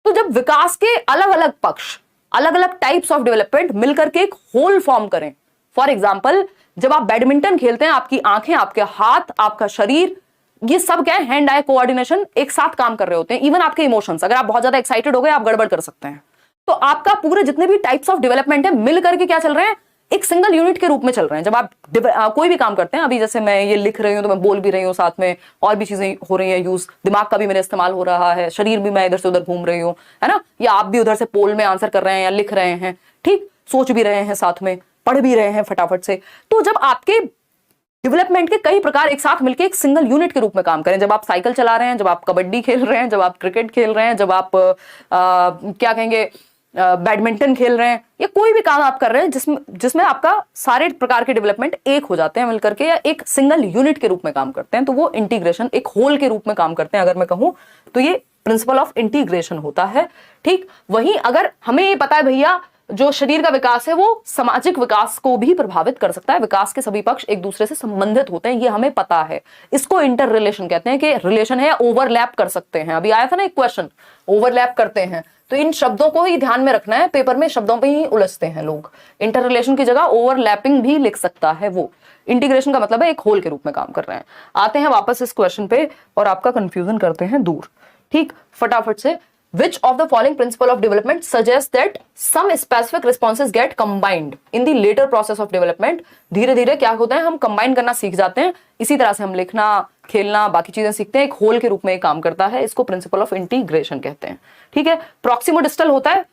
तो जब विकास के अलग अलग पक्ष, अलग अलग टाइप्स ऑफ डेवलपमेंट मिलकर के एक होल फॉर्म करें, फॉर एग्जाम्पल जब आप बैडमिंटन खेलते हैं, आपकी आंखें, आपके हाथ, आपका शरीर, ये सब क्या है? हैंड आई कोऑर्डिनेशन, एक साथ काम कर रहे होते हैं। इवन आपके इमोशंस, अगर आप बहुत ज्यादा एक्साइटेड हो गए, आप गड़बड़ कर सकते हैं। तो आपका पूरे जितने भी टाइप्स ऑफ डेवलपमेंट है मिल करके क्या चल रहे हैं? एक सिंगल यूनिट के रूप में चल रहे हैं। जब आप कोई भी काम करते हैं, अभी जैसे मैं ये लिख रही हूं तो मैं बोल भी रही हूं, साथ में और भी चीजें हो रही हैं यूज, दिमाग का भी मेरा इस्तेमाल हो रहा है, शरीर भी मैं इधर से उधर घूम रही हूं, है ना। या आप भी उधर से पोल में आंसर कर रहे हैं या लिख रहे हैं, ठीक, सोच भी रहे हैं, साथ में पढ़ भी रहे हैं फटाफट से। तो जब आपके डेवलपमेंट के कई प्रकार एक साथ मिलकर एक सिंगल यूनिट के रूप में काम करें, जब आप साइकिल चला रहे हैं, जब आप कबड्डी खेल रहे हैं, जब आप क्रिकेट खेल रहे हैं, जब आप क्या कहेंगे, बैडमिंटन खेल रहे हैं, या कोई भी काम आप कर रहे हैं जिसमें आपका सारे प्रकार के डेवलपमेंट एक हो जाते हैं मिलकर के, या एक सिंगल यूनिट के रूप में काम करते हैं, तो वो इंटीग्रेशन, एक होल के रूप में काम करते हैं। अगर मैं कहूं तो ये प्रिंसिपल ऑफ इंटीग्रेशन होता है। ठीक, वहीं अगर हमें ये पता है भैया जो शरीर का विकास है वो सामाजिक विकास को भी प्रभावित कर सकता है, विकास के सभी पक्ष एक दूसरे से संबंधित होते हैं, ये हमें पता है। इसको इंटर रिलेशन कहते हैं कि रिलेशन है, ओवरलैप कर सकते हैं। अभी आया था ना एक क्वेश्चन, ओवरलैप करते हैं, तो इन शब्दों को ही ध्यान में रखना है, पेपर में शब्दों पे ही उलझते हैं लोग। इंटर रिलेशन की जगह ओवरलैपिंग भी लिख सकता है वो। इंटीग्रेशन का मतलब है एक होल के रूप में काम कर रहे हैं। आते हैं वापस इस क्वेश्चन पे और आपका कंफ्यूजन करते हैं दूर। ठीक, फटाफट से, which of the following principle of development suggests that some specific responses get combined in the later process of development? धीरे धीरे क्या होता है, हम कंबाइन करना सीख जाते हैं। इसी तरह से हम लिखना, खेलना, बाकी चीजें सीखते हैं, एक होल के रूप में काम करता है। इसको प्रिंसिपल ऑफ इंटीग्रेशन कहते हैं। ठीक है, प्रॉक्सिमो डिस्टल होता है,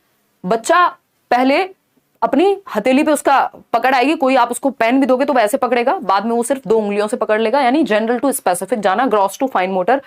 बच्चा पहले अपनी हथेली पे उसका पकड़ आएगी, कोई आप उसको पेन भी दोगे तो वैसे पकड़ेगा, बाद में वो सिर्फ 2 उंगलियों से पकड़ लेगा, यानी जनरल टू स्पेसिफिक जाना, ग्रॉस टू फाइन मोटर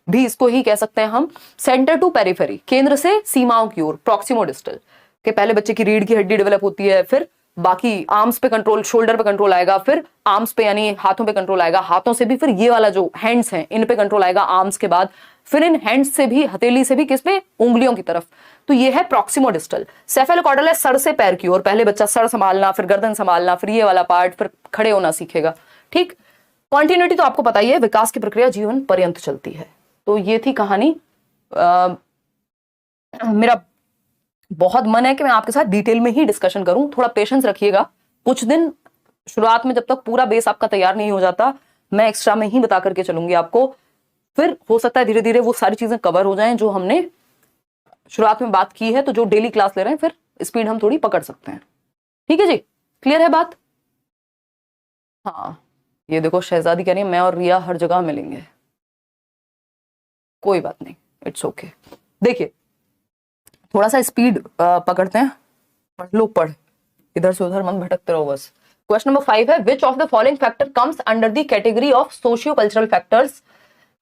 भी इसको ही कह सकते हैं हम। सेंटर टू पेरिफेरी, केंद्र से सीमाओं की ओर, प्रॉक्सिमो डिस्टल, के पहले बच्चे की रीढ़ की हड्डी डेवलप होती है, फिर बाकी आर्म्स पे कंट्रोल, शोल्डर पे कंट्रोल आएगा, फिर आर्म्स पे यानी हाथों पे कंट्रोल आएगा, हाथों से भी फिर ये वाला जो हैंड्स हैं इन पे कंट्रोल आएगा आर्म्स के बाद, फिर इन हैंड्स से भी, हथेली से भी किस पे, उंगलियों की तरफ। तो ये है प्रॉक्सिमो डिस्टल। सेफेलोकॉर्डल है सर से पैर की ओर, पहले बच्चा सर संभालना, फिर गर्दन संभालना, फिर ये वाला पार्ट, फिर खड़े होना सीखेगा। ठीक, कॉन्टिन्यूटी तो आपको पता ही है, विकास की प्रक्रिया जीवन पर्यंत चलती है। तो ये थी कहानी। मेरा बहुत मन है कि मैं आपके साथ डिटेल में ही डिस्कशन करूं, थोड़ा पेशेंस रखिएगा कुछ दिन, शुरुआत में जब तक पूरा बेस आपका तैयार नहीं हो जाता मैं एक्स्ट्रा में ही बता करके चलूंगी आपको, फिर हो सकता है धीरे धीरे वो सारी चीजें कवर हो जाएं जो हमने शुरुआत में बात की है। तो जो डेली क्लास ले रहे हैं फिर स्पीड हम थोड़ी पकड़ सकते हैं। ठीक है जी, क्लियर है बात? हाँ, ये देखो शहजादी कह रही है मैं और रिया हर जगह मिलेंगे। कोई बात नहीं, इट्स ओके। देखिए थोड़ा सा स्पीड पकड़ते हैं, पढ़ लो, पढ़, इधर से उधर मन भटकते रहो बस। क्वेश्चन नंबर 5 है, विच of the following factor comes under the category of socio cultural factors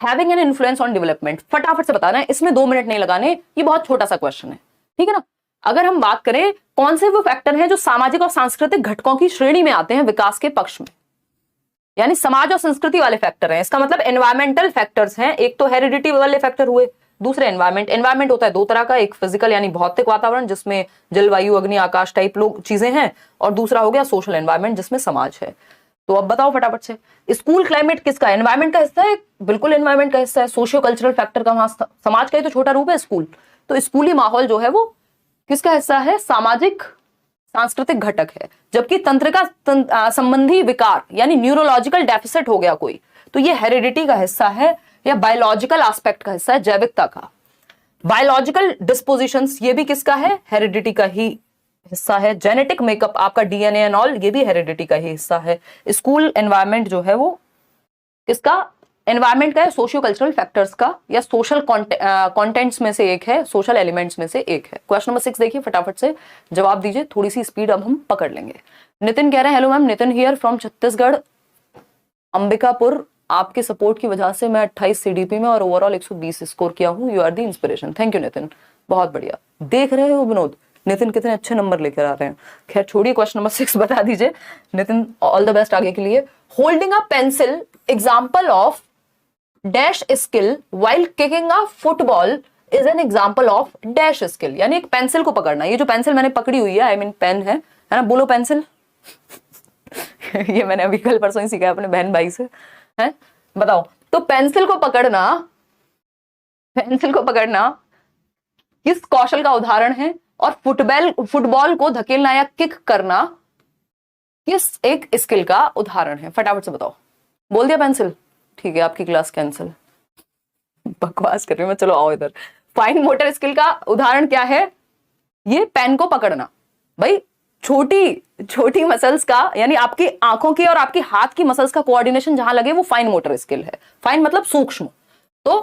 having an influence on development. फटाफट से बताना है, इसमें 2 मिनट नहीं लगाने, ये बहुत छोटा सा क्वेश्चन है, ठीक है ना। अगर हम बात करें कौन से वो फैक्टर हैं जो सामाजिक और सांस्कृतिक घटकों की श्रेणी में आते हैं विकास के पक्ष में, यानी समाज और संस्कृति वाले फैक्टर हैं, इसका मतलब एनवायरमेंटल फैक्टर्स हैं। एक तो हेरिडिटी वाले फैक्टर हुए, दूसरे एनवायरमेंट। एनवायरमेंट होता है 2 तरह का, एक फिजिकल यानी भौतिक वातावरण जिसमें जलवायु, अग्नि, आकाश टाइप लोग चीजें हैं, और दूसरा हो गया सोशल एनवायरमेंट जिसमें समाज है। तो अब बताओ फटाफट से, स्कूल क्लाइमेट किसका, एनवायरमेंट का हिस्सा है? बिल्कुल एनवायरमेंट का हिस्सा है। सोशियो कल्चरल फैक्टर का, वहां समाज का ही तो छोटा रूप है स्कूल, तो स्कूली माहौल जो है वो किसका हिस्सा है? सामाजिक सांस्कृतिक घटक है। जबकि तंत्रिका संबंधी विकार यानी न्यूरोलॉजिकल डेफिसिट हो गया कोई, तो ये हेरिडिटी का हिस्सा है या बायोलॉजिकल एस्पेक्ट का हिस्सा है, जैविकता का। बायोलॉजिकल डिस्पोजिशंस ये भी किसका है? हेरिडिटी का ही हिस्सा है। जेनेटिक मेकअप आपका डीएनए एंड ऑल, ये भी हेरिडिटी का ही हिस्सा है। स्कूल एनवायरनमेंट जो है वो किसका एनवायरनमेंट का है? सोशियो कल्चरल फैक्टर्स का, या सोशल कंटेंट्स में से एक है, सोशल एलिमेंट्स में से एक है। क्वेश्चन नंबर 6 देखिए, फटाफट से जवाब दीजिए, थोड़ी सी स्पीड अब हम पकड़ लेंगे। नितिन कह रहे हैं, hello ma'am, Nitin here from Chhattisgarh Ambikapur, आपके सपोर्ट की वजह से मैं 28 सीडीपी में और ओवरऑल 120 स्कोर किया हूँ, you are the inspiration. Thank you Nitin, बहुत बढ़िया। देख रहे हो विनोद, नितिन कितने अच्छे नंबर लेकर आ रहे हैं। खैर छोड़िए, क्वेश्चन नंबर 6 बता दीजिए नितिन, ऑल द बेस्ट आगे के लिए। Holding a pencil example of dash skill while kicking a football is an example of dash skill, यानी एक पेंसिल को पकड़ना। ये जो पेंसिल मैंने पकड़ी हुई है, आई मीन पेन है ना, बोलो पेंसिल। ये मैंने अभी कल परसों ही सीखा है अपने बहन भाई से, है बताओ। तो पेंसिल को पकड़ना किस कौशल का उदाहरण है, और फुटबॉल को धकेलना या किक करना किस एक स्किल का उदाहरण है? फटाफट से बताओ। बोल दिया पेंसिल, ठीक है, आपकी क्लास कैंसिल। बकवास कर रही हूं मैं, चलो आओ इधर। फाइन मोटर स्किल का उदाहरण क्या है? ये पेन को पकड़ना। भाई छोटी मसल्स का, यानी आपकी आंखों की और आपकी हाथ की मसल्स का कोऑर्डिनेशन जहां लगे वो फाइन मोटर स्किल है। फाइन मतलब सूक्ष्म, तो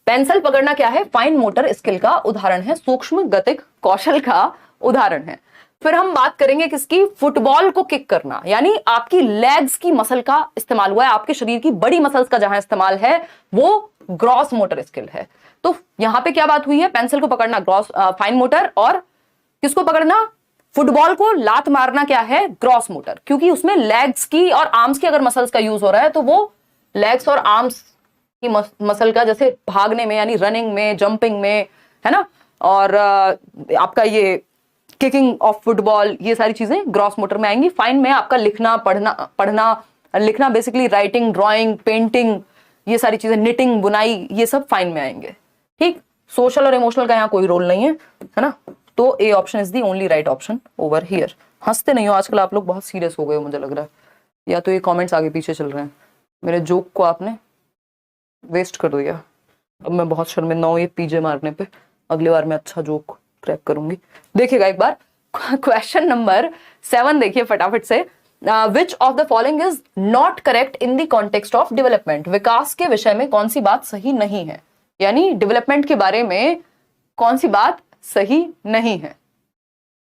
पेंसिल पकड़ना क्या है? फाइन मोटर स्किल का उदाहरण है, सूक्ष्म गतिक कौशल का उदाहरण है। फिर हम बात करेंगे किसकी? फुटबॉल को किक करना, यानी आपकी लेग्स की मसल का इस्तेमाल हुआ है, आपके शरीर की बड़ी मसल्स का जहां इस्तेमाल है वो ग्रॉस मोटर स्किल है। तो यहां पे क्या बात हुई है? पेंसिल को पकड़ना ग्रॉस फाइन मोटर, और किसको पकड़ना? फुटबॉल को लात मारना क्या है? ग्रॉस मोटर, क्योंकि उसमें लेग्स की और आर्म्स की अगर मसल्स का यूज हो रहा है तो वो लेग्स और आर्म्स की मसल का, जैसे भागने में यानी रनिंग में, जंपिंग में, है ना, और आपका ये किकिंग ऑफ फुटबॉल, ये सारी चीजें ग्रॉस मोटर में आएंगी। फाइन में आपका लिखना, लिखना बेसिकली राइटिंग, ड्राइंग, पेंटिंग, ये सारी चीजें, निटिंग, बुनाई, ये सब फाइन में आएंगे। ठीक, सोशल और इमोशनल का यहाँ कोई रोल नहीं है ना। तो A option is the only right option over here. हंसते नहीं हो, आजकल आप लोग बहुत सीरियस हो गए हो मुझे लग रहा है, या तो ये कमेंट्स आगे पीछे चल रहे हैं। मेरे जोक को आपने वेस्ट कर दिया, अब मैं बहुत शर्मिंदा हूँ ये पीजे मारने पे। अगली बार मैं अच्छा जोक क्रैक करूंगी। देखिएगा एक बार क्वेश्चन नंबर 7 देखिए फटाफट से। Which of the following is not correct in the context of development? विकास के विषय में कौन सी बात सही नहीं है, यानी डेवलपमेंट के बारे में कौन सी बात सही नहीं है?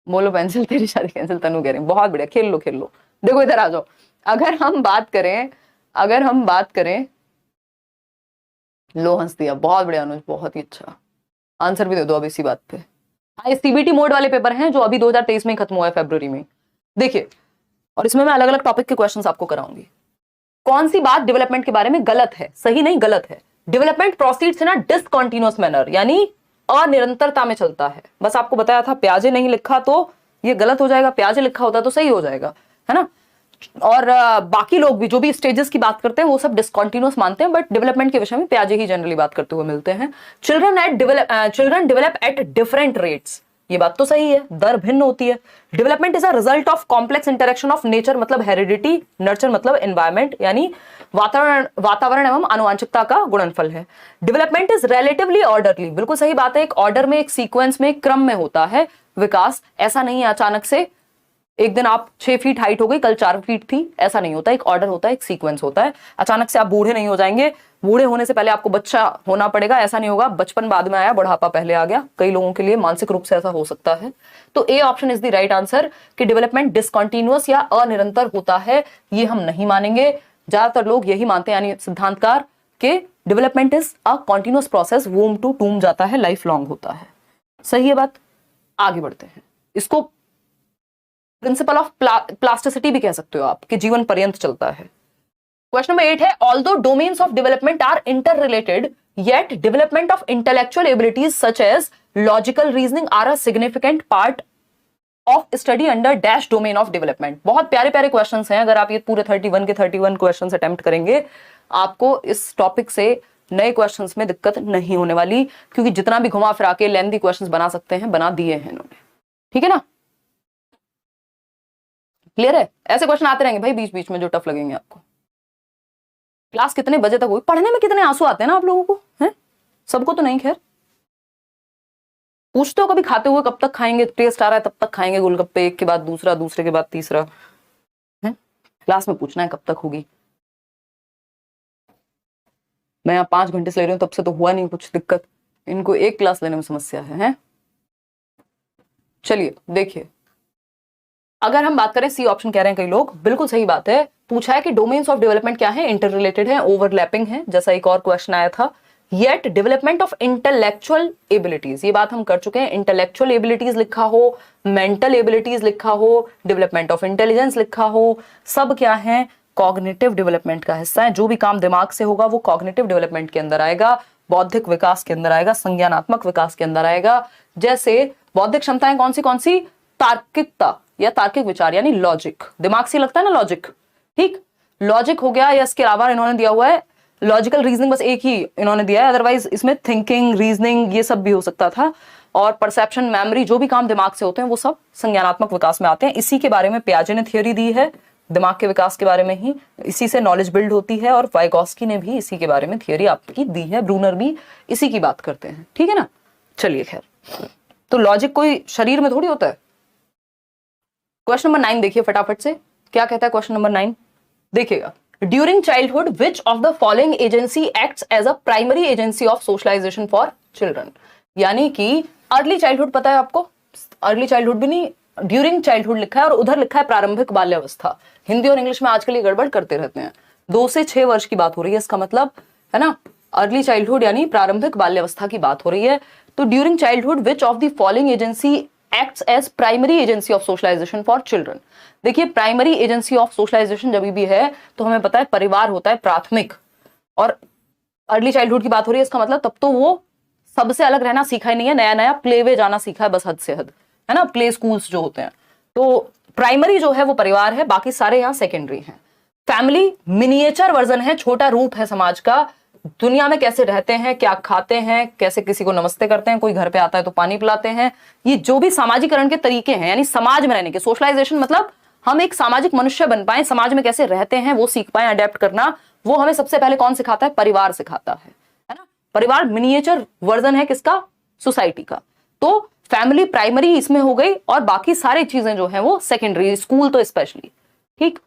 बोलो पेंसिल तेरी शादी कैंसिल, तनु कह रही बहुत बढ़िया, खेल लो खेल लो। देखो इधर आ जाओ, अगर हम बात करें लो हंस दिया, बहुत बढ़िया अनुज, बहुत ही अच्छा। आंसर भी दे दो अब इसी बात पे। हाँ, ये सीबीटी मोड वाले पेपर हैं जो अभी 2023 में खत्म हुआ है फरवरी में, देखिए। और इसमें मैं अलग अलग टॉपिक के क्वेश्चंस आपको कराऊंगी। कौन सी बात डेवलपमेंट के बारे में गलत है, सही नहीं गलत है? डेवलपमेंट प्रोसीड्स इन अ डिसकंटीन्यूअस मैनर, यानी अनिरंतरता में चलता है। बस आपको बताया था, प्याजे नहीं लिखा तो ये गलत हो जाएगा, प्याजे लिखा होता तो सही हो जाएगा, है ना। और बाकी लोग भी जो भी स्टेजेस की बात करते हैं वो सब डिसकंटीन्यूअस मानते हैं, बट डेवलपमेंट के विषय में प्याजे ही जनरली बात करते हुए मिलते हैं। Children develop at different rates, ये बात तो सही है, दर भिन्न होती है। Development is a result of complex interaction of nature, मतलब हेरिडिटी, नर्चर मतलब एनवायरमेंट, यानी वातावरण एवं आनुवांशिकता का गुणनफल है। डेवलपमेंट इज रिलेटिवली ऑर्डरली, बिल्कुल सही बात है, एक ऑर्डर में, एक सीक्वेंस में, एक क्रम में होता है विकास। ऐसा नहीं है अचानक से एक दिन आप 6 फीट हाइट हो गई, कल 4 फीट थी, ऐसा नहीं होता। एक ऑर्डर होता है, एक सीक्वेंस होता है। अचानक से आप बूढ़े नहीं हो जाएंगे, बूढ़े होने से पहले आपको बच्चा होना पड़ेगा, ऐसा नहीं होगा। बचपन बाद में आया, बुढ़ापा पहले आ गया, कई लोगों के लिए मानसिक रूप से ऐसा हो सकता है। तो A option is the right answer कि डेवलपमेंट डिसकंटीन्यूअस या अनिरंतर होता है, ये हम नहीं मानेंगे। ज्यादातर लोग यही मानते हैं, यानी सिद्धांतकार के development is a continuous process, womb to tomb जाता है, लाइफ लॉन्ग होता है। सही है बात। आगे बढ़ते हैं, इसको प्रिंसिपल ऑफ प्लास्टिसिटी भी कह सकते हो आप, कि जीवन पर्यंत चलता है। क्वेश्चन नंबर 8 है, although domains of development are interrelated, yet development of intellectual abilities such as logical reasoning are a significant part of study under dash domain of development. बहुत प्यारे प्यारे क्वेश्चंस हैं, अगर आप ये पूरे 31 के 31 क्वेश्चंस अटेम्प्ट करेंगे, आपको इस टॉपिक से नए क्वेश्चंस में दिक्कत नहीं होने वाली, क्योंकि जितना भी घुमा फिरा के लेंथी क्वेश्चंस बना सकते हैं बना दिए हैं इन्होंने, ठीक है ना। क्लियर है? ऐसे क्वेश्चन आते रहेंगे भाई बीच बीच में जो टफ लगेंगे आपको। क्लास कितने बजे तक हुई? पढ़ने में कितने आंसू आते हैं ना आप लोगों को, हैं? सबको तो नहीं, खैर। पूछते हो कभी खाते हुए कब तक खाएंगे, टेस्ट आ रहा है तब तक खाएंगे गोलगप्पे, एक के बाद दूसरा, दूसरे के बाद तीसरा, है? क्लास में पूछना है कब तक होगी। मैं यहाँ 5 घंटे से ले रही हूँ, तब से तो हुआ नहीं कुछ दिक्कत, इनको एक क्लास लेने में समस्या है? चलिए देखिए, अगर हम बात करें, सी ऑप्शन कह रहे हैं कई लोग, बिल्कुल सही बात है। पूछा है कि डोमेन्स ऑफ डेवलपमेंट क्या है, इंटर रिलेटेड है, ओवरलैपिंग है, जैसा एक और क्वेश्चन आया था। Yet development of intellectual abilities, ये बात हम कर चुके हैं। इंटेलेक्चुअल एबिलिटीज लिखा हो, मेंटल एबिलिटीज लिखा हो, डेवलपमेंट ऑफ इंटेलिजेंस लिखा हो, सब क्या है, कॉग्निटिव डेवलपमेंट का हिस्सा है। जो भी काम दिमाग से होगा वो कॉग्निटिव डेवलपमेंट के अंदर आएगा, बौद्धिक विकास के अंदर आएगा, संज्ञानात्मक विकास के अंदर आएगा। जैसे बौद्धिक क्षमताएं कौन सी? तार्किकता या तार्किक विचार, यानी लॉजिक, दिमाग से लगता है ना लॉजिक, ठीक, लॉजिक हो गया। या इसके अलावा इन्होंने दिया हुआ है लॉजिकल रीजनिंग, बस एक ही इन्होंने दिया है, अदरवाइज इसमें थिंकिंग, रीजनिंग, ये सब भी हो सकता था। और परसेप्शन, मेमोरी, जो भी काम दिमाग से होते हैं वो सब संज्ञानात्मक विकास में आते हैं। इसी के बारे में पियाजे ने थ्योरी दी है, दिमाग के विकास के बारे में ही, इसी से नॉलेज बिल्ड होती है। और वाइगॉस्की ने भी इसी के बारे में थ्योरी आपकी दी है, ब्रूनर भी इसी की बात करते हैं, ठीक है ना। चलिए खैर, तो लॉजिक कोई शरीर में थोड़ी होता है। क्वेश्चन नंबर 9 देखिए फटाफट से, क्या कहता है क्वेश्चन नंबर 9, देखिएगा। During childhood which of the following agency acts as a primary agency of socialisation for children, यानी कि अर्ली चाइल्डहुड पता है आपको, अर्ली चाइल्डहुड भी नहीं, ड्यूरिंग चाइल्डहुड लिखा है और उधर लिखा है प्रारंभिक बाल्यावस्था। हिंदी और इंग्लिश में आजकल ये गड़बड़ करते रहते हैं। 2 से 6 वर्ष की बात हो रही है, इसका मतलब है ना, अर्ली चाइल्डहुड यानी प्रारंभिक बाल्यावस्था की बात हो रही है। तो during childhood which of the following agency acts as primary agency of socialisation for children. देखिए, प्राइमरी एजेंसी ऑफ सोशलाइजेशन जब भी है तो हमें पता है परिवार होता है प्राथमिक, और अर्ली चाइल्डहुड की बात हो रही है, इसका मतलब तब तो वो सबसे अलग रहना सीखा ही नहीं है, नया नया प्ले वे जाना सीखा है, बस हद से हद, है ना, प्ले स्कूल्स जो होते हैं। तो प्राइमरी जो है वो परिवार है, बाकी सारे यहाँ सेकेंडरी हैं। फैमिली मिनिएचर वर्जन है, छोटा रूप है समाज का, दुनिया में कैसे रहते हैं, क्या खाते हैं, कैसे किसी को नमस्ते करते हैं, कोई घर पे आता है तो पानी पिलाते हैं, ये जो भी सामाजिकरण के तरीके हैं, यानी समाज में रहने के, सोशलाइजेशन मतलब हम एक सामाजिक मनुष्य बन पाए, समाज में कैसे रहते हैं वो सीख पाए, अडेप्ट करना, वो हमें सबसे पहले कौन सिखाता है, परिवार सिखाता है ना। परिवार मिनिएचर वर्जन है किसका, सोसाइटी का। तो फैमिली प्राइमरी इसमें हो गई, और बाकी सारी चीजें जो है वो सेकेंडरी, स्कूल तो स्पेशली, ठीक,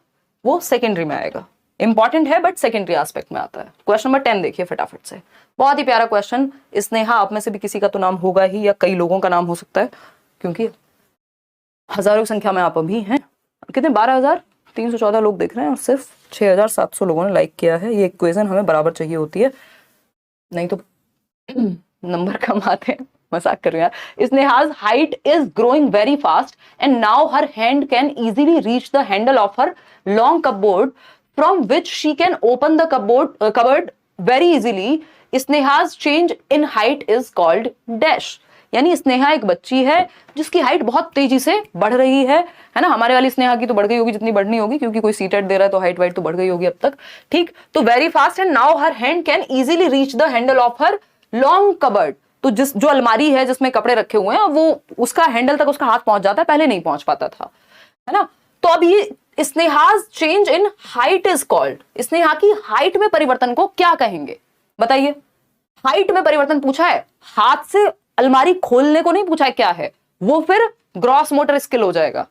वो सेकेंडरी में आएगा। इंपॉर्टेंट है बट सेकेंडरी एस्पेक्ट में आता है। क्वेश्चन नंबर 10 देखिए फटाफट से, बहुत ही प्यारा क्वेश्चन। स्नेहा आप में से भी किसी का तो नाम होगा ही, या कई लोगों का नाम हो सकता है, क्योंकि हजारों की संख्या में आप अभी हैं। कितने? 12,314 लोग देख रहे हैं और सिर्फ 6,700 लोगों ने लाइक किया है। ये इक्वेशन हमें बराबर चाहिए होती है, नहीं तो नंबर कम आते हैं। मजाक कर रही हूँ यार। स्नेहा's height is growing very fast and now her hand can easily reach the handle of her long cupboard from which she can open the cupboard very easily. स्नेहा's change in height is called dash. यानी स्नेहा एक बच्ची है जिसकी height बहुत तेजी से बढ़ रही है ना। हमारे वाली स्नेहा की तो बढ़ गई होगी जितनी बढ़नी होगी, क्योंकि कोई सीटेड दे रहा है तो हाइट वाइट तो बढ़ गई होगी अब तक। ठीक, तो very fast and now her hand can easily reach the handle of her long cupboard. तो जो अलमारी है जिसमें कपड़े रखे हुए हैं वो उसका हैंडल तक उसका हाथ पहुंच जाता है, पहले नहीं पहुंच पाता था, है ना। तो अब ये स्नेहा's change in height is called, Sneha की हाइट में परिवर्तन को क्या कहेंगे बताइए। हाइट में परिवर्तन पूछा है, हाथ से अलमारी खोलने को नहीं पूछा है क्या है, वो फिर ग्रॉस मोटर स्किल हो जाएगा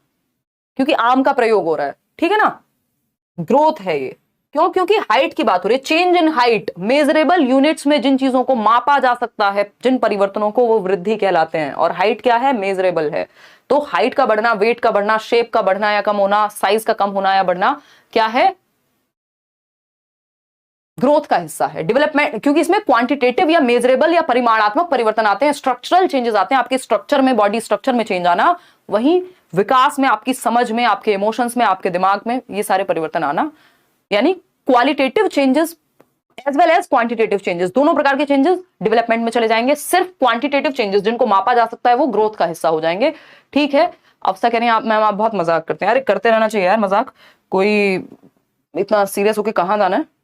क्योंकि आर्म का प्रयोग हो रहा है, ठीक है ना। ग्रोथ है ये, क्यों? क्योंकि हाइट की बात हो रही है। Change in height measurable units में जिन चीजों को मापा जा सकता है, जिन परिवर्तनों को, वो वृद्धि कहलाते हैं। और हाइट क्या है? मेजरेबल है। तो हाइट का बढ़ना, वेट का बढ़ना, शेप का बढ़ना या कम होना, साइज का कम होना या बढ़ना क्या है? ग्रोथ का हिस्सा है। डेवलपमेंट, क्योंकि इसमें क्वांटिटेटिव या मेजरेबल या परिमाणात्मक परिवर्तन आते हैं, स्ट्रक्चरल चेंजेस आते हैं, आपके स्ट्रक्चर में, बॉडी स्ट्रक्चर में चेंज आना, वहीं विकास में, आपकी समझ में, आपके इमोशंस में, आपके दिमाग में ये सारे परिवर्तन आना। यानी qualitative changes as well as quantitative changes, दोनों प्रकार के चेंजेस डेवलपमेंट में चले जाएंगे। सिर्फ क्वांटिटेटिव चेंजेस जिनको मापा जा सकता है वो ग्रोथ का हिस्सा हो जाएंगे। ठीक है, अफसा कह रहे हैं आप मैम आप बहुत मजाक करते हैं। अरे करते रहना चाहिए यार मजाक, कोई इतना सीरियस होके कहां जाना है।